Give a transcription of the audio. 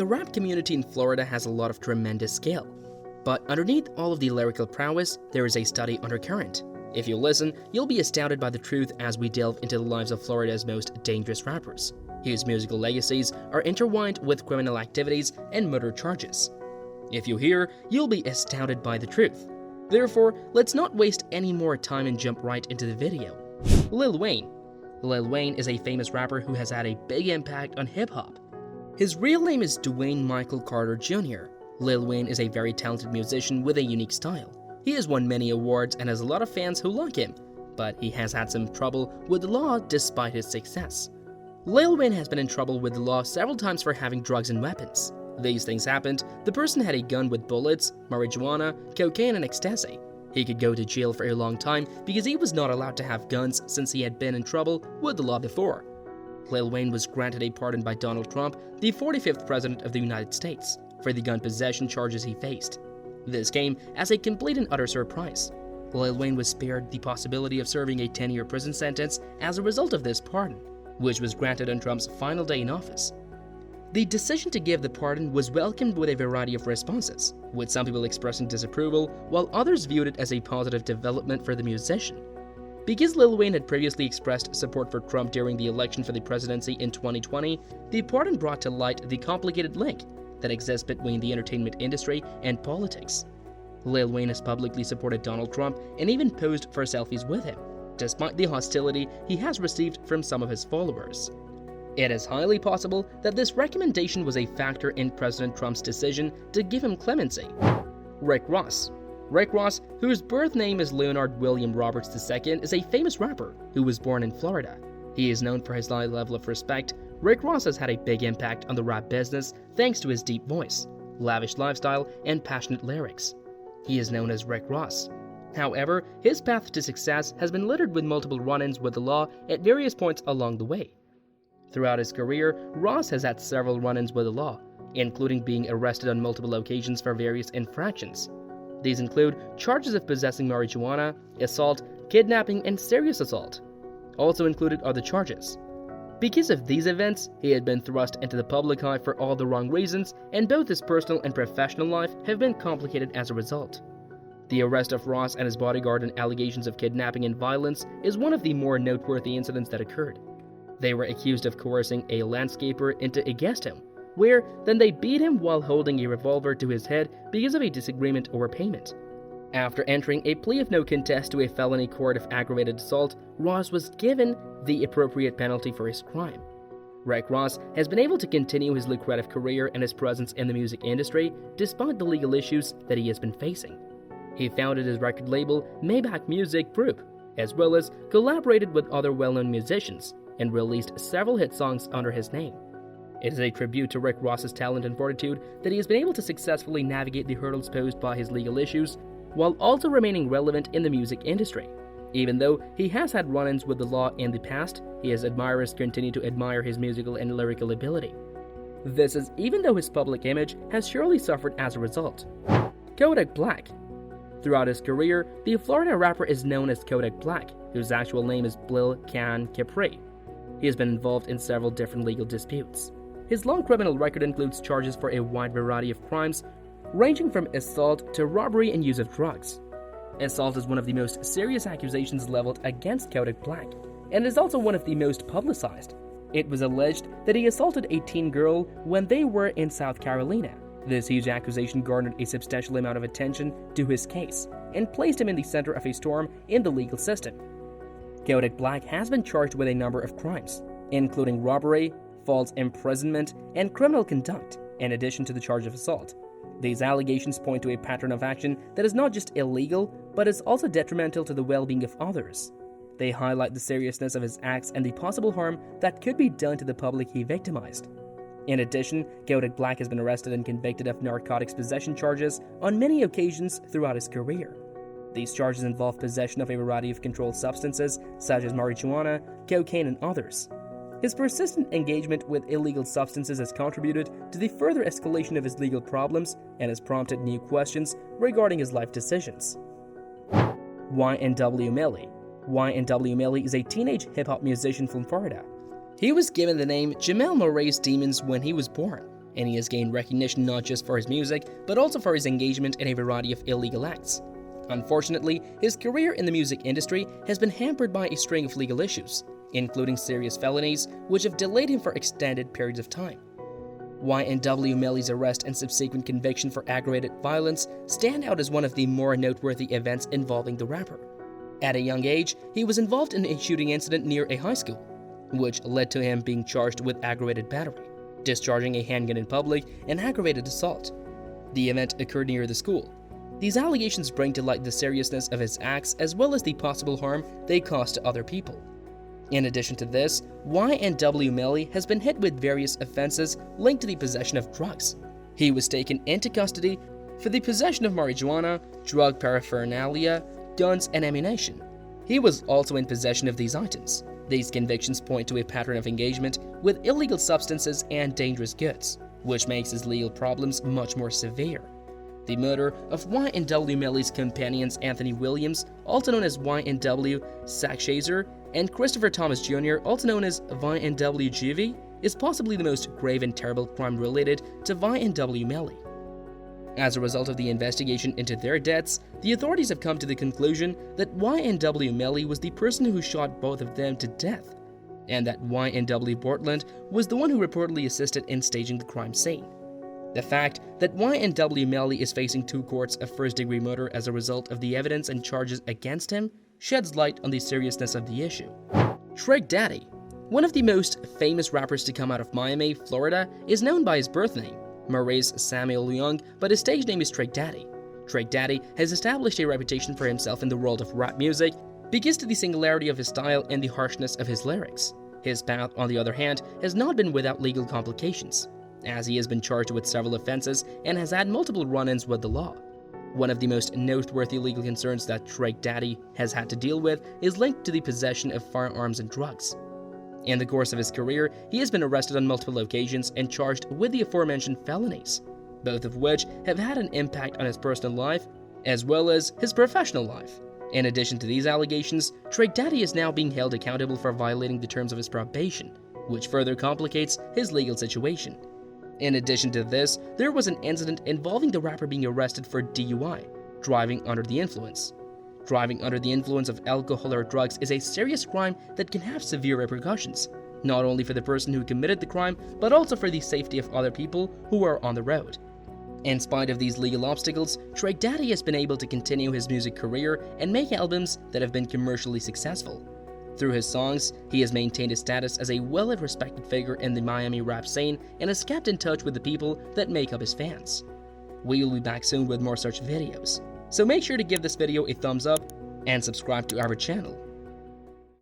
The rap community in Florida has a lot of tremendous skill, but underneath all of the lyrical prowess, there is a steady undercurrent. If you listen, you'll be astounded by the truth as we delve into the lives of Florida's most dangerous rappers, whose musical legacies are intertwined with criminal activities and murder charges. If you hear, you'll be astounded by the truth. Therefore, let's not waste any more time and jump right into the video. Lil Wayne. Lil Wayne is a famous rapper who has had a big impact on hip-hop. His real name is Dwayne Michael Carter Jr. Lil Wayne is a very talented musician with a unique style. He has won many awards and has a lot of fans who like him, but he has had some trouble with the law despite his success. Lil Wayne has been in trouble with the law several times for having drugs and weapons. These things happened. The person had a gun with bullets, marijuana, cocaine, and ecstasy. He could go to jail for a long time because he was not allowed to have guns since he had been in trouble with the law before. Lil Wayne was granted a pardon by Donald Trump, the 45th President of the United States, for the gun possession charges he faced. This came as a complete and utter surprise. Lil Wayne was spared the possibility of serving a 10-year prison sentence as a result of this pardon, which was granted on Trump's final day in office. The decision to give the pardon was welcomed with a variety of responses, with some people expressing disapproval, while others viewed it as a positive development for the musician. Because Lil Wayne had previously expressed support for Trump during the election for the presidency in 2020, the pardon brought to light the complicated link that exists between the entertainment industry and politics. Lil Wayne has publicly supported Donald Trump and even posed for selfies with him, despite the hostility he has received from some of his followers. It is highly possible that this recommendation was a factor in President Trump's decision to give him clemency. Rick Ross. Rick Ross, whose birth name is Leonard William Roberts II, is a famous rapper who was born in Florida. He is known for his high level of respect. Rick Ross has had a big impact on the rap business thanks to his deep voice, lavish lifestyle, and passionate lyrics. He is known as Rick Ross. However, his path to success has been littered with multiple run-ins with the law at various points along the way. Throughout his career, Ross has had several run-ins with the law, including being arrested on multiple occasions for various infractions. These include charges of possessing marijuana, assault, kidnapping, and serious assault. Also included are the charges. Because of these events, he had been thrust into the public eye for all the wrong reasons, and both his personal and professional life have been complicated as a result. The arrest of Ross and his bodyguard on allegations of kidnapping and violence is one of the more noteworthy incidents that occurred. They were accused of coercing a landscaper into a guest home, where then they beat him while holding a revolver to his head because of a disagreement over payment. After entering a plea of no contest to a felony court of aggravated assault, Ross was given the appropriate penalty for his crime. Rick Ross has been able to continue his lucrative career and his presence in the music industry despite the legal issues that he has been facing. He founded his record label, Maybach Music Group, as well as collaborated with other well-known musicians and released several hit songs under his name. It is a tribute to Rick Ross's talent and fortitude that he has been able to successfully navigate the hurdles posed by his legal issues while also remaining relevant in the music industry. Even though he has had run-ins with the law in the past, his admirers continue to admire his musical and lyrical ability. This is even though his public image has surely suffered as a result. Kodak Black. Throughout his career, the Florida rapper is known as Kodak Black, whose actual name is Blil Khan Capri. He has been involved in several different legal disputes. His long criminal record includes charges for a wide variety of crimes, ranging from assault to robbery and use of drugs. Assault is one of the most serious accusations leveled against Kodak Black, and is also one of the most publicized. It was alleged that he assaulted a teen girl when they were in South Carolina. This huge accusation garnered a substantial amount of attention to his case, and placed him in the center of a storm in the legal system. Kodak Black has been charged with a number of crimes, including robbery, false imprisonment, and criminal conduct, in addition to the charge of assault. These allegations point to a pattern of action that is not just illegal, but is also detrimental to the well-being of others. They highlight the seriousness of his acts and the possible harm that could be done to the public he victimized. In addition, Kodak Black has been arrested and convicted of narcotics possession charges on many occasions throughout his career. These charges involve possession of a variety of controlled substances, such as marijuana, cocaine, and others. His persistent engagement with illegal substances has contributed to the further escalation of his legal problems and has prompted new questions regarding his life decisions. YNW Melly. YNW Melly is a teenage hip-hop musician from Florida. He was given the name Jamel Murray's Demons when he was born. and he has gained recognition not just for his music, but also for his engagement in a variety of illegal acts. Unfortunately, his career in the music industry has been hampered by a string of legal issues, including serious felonies, which have delayed him for extended periods of time. YNW Melly's arrest and subsequent conviction for aggravated violence stand out as one of the more noteworthy events involving the rapper. At a young age, he was involved in a shooting incident near a high school, which led to him being charged with aggravated battery, discharging a handgun in public, and aggravated assault. The event occurred near the school. These allegations bring to light the seriousness of his acts as well as the possible harm they caused to other people. In addition to this, YNW Melly has been hit with various offenses linked to the possession of drugs. He was taken into custody for the possession of marijuana, drug paraphernalia, guns, and ammunition. He was also in possession of these items. These convictions point to a pattern of engagement with illegal substances and dangerous goods, which makes his legal problems much more severe. The murder of YNW Melly's companions Anthony Williams, also known as YNW Sakshazer, and Christopher Thomas Jr., also known as YNW Juvie, is possibly the most grave and terrible crime related to YNW Melly. As a result of the investigation into their deaths, the authorities have come to the conclusion that YNW Melly was the person who shot both of them to death, and that YNW Portland was the one who reportedly assisted in staging the crime scene. The fact that YNW Melly is facing 2 courts of first-degree murder as a result of the evidence and charges against him sheds light on the seriousness of the issue. Trick Daddy, one of the most famous rappers to come out of Miami, Florida, is known by his birth name, Maurice Samuel Young, but his stage name is Trick Daddy. Trick Daddy has established a reputation for himself in the world of rap music because of the singularity of his style and the harshness of his lyrics. His path, on the other hand, has not been without legal complications, as he has been charged with several offenses and has had multiple run-ins with the law. One of the most noteworthy legal concerns that Trick Daddy has had to deal with is linked to the possession of firearms and drugs. In the course of his career, he has been arrested on multiple occasions and charged with the aforementioned felonies, both of which have had an impact on his personal life as well as his professional life. In addition to these allegations, Trick Daddy is now being held accountable for violating the terms of his probation, which further complicates his legal situation. In addition to this, there was an incident involving the rapper being arrested for DUI, driving under the influence. Driving under the influence of alcohol or drugs is a serious crime that can have severe repercussions, not only for the person who committed the crime, but also for the safety of other people who are on the road. In spite of these legal obstacles, Trick Daddy has been able to continue his music career and make albums that have been commercially successful. Through his songs, he has maintained his status as a well-respected figure in the Miami rap scene and has kept in touch with the people that make up his fans. We will be back soon with more such videos, so make sure to give this video a thumbs up and subscribe to our channel.